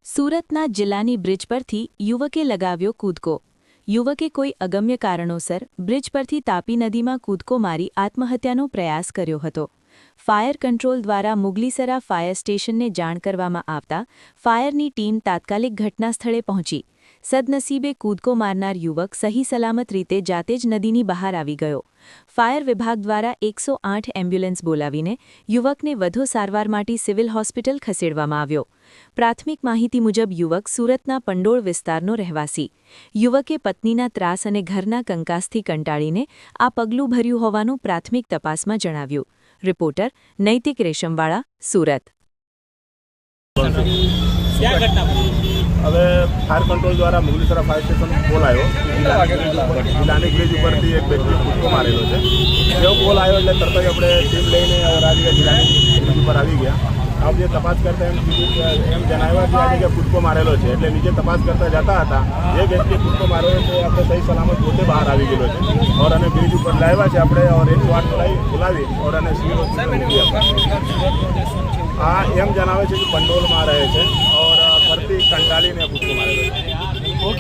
સુરતના જિલ્લાની બ્રિજ પરથી યુવકે લગાવ્યો કૂદકો। યુવકે કોઈ અગમ્ય કારણોસર બ્રિજ પરથી તાપી નદીમાં કૂદકો મારી આત્મહત્યાનો પ્રયાસ કર્યો હતો। ફાયર કંટ્રોલ દ્વારા મુગલીસરા ફાયર સ્ટેશનને જાણ કરવામાં આવતા ફાયરની ટીમ તાત્કાલિક ઘટના સ્થળે પહોંચી। સદનસીબે કૂદકો મારનાર યુવક સહી સલામત રીતે જાતે જ નદીની બહાર આવી ગયો। ફાયર વિભાગ દ્વારા 108 એમ્બ્યુલન્સ બોલાવીને યુવકને વધુ સારવાર માટે સિવિલ હોસ્પિટલ ખસેડવામાં આવ્યો। પ્રાથમિક માહિતી મુજબ યુવક સુરતના પંડોળ વિસ્તારનો રહેવાસી। યુવકે પત્નીના ત્રાસ અને ઘરના કંકાસથી કંટાળીને આ પગલું ભર્યું હોવાનું પ્રાથમિક તપાસમાં જણાવ્યું। રિપોર્ટર નૈતિક રેશમવાળા, સુરત। હવે ફાયર કંટ્રોલ દ્વારા મુગલીસરા ફાયર સ્ટેશન કોલ આવ્યો। જિલ્લાની બ્રિજ ઉપરથી એક વ્યક્તિ કૂદકો મારેલો છે। જેવો કોલ આવ્યો એટલે તરત જ આપણે ટીમ લઈને રાજ્ય જિલ્લાની બ્રિજ ઉપર આવી ગયા। આપ જે તપાસ કરતા એમ જણાવ્યા છે કે કૂદકો મારેલો છે, એટલે નીચે તપાસ કરતા જતા હતા। જે વ્યક્તિ કૂદકો મારેલો છે આપણે સહી સલામત પોતે બહાર આવી ગયેલો છે और અને બ્રિજ ઉપર લાવ્યા છે આપણે और 108 બોલાવી और અને સિવિલ હોસ્પિટલ આ એમ જણાવે છે કે પંડોળમાં રહે છે और ઘરથી કંટાળીને કૂદકો મારેલો છે।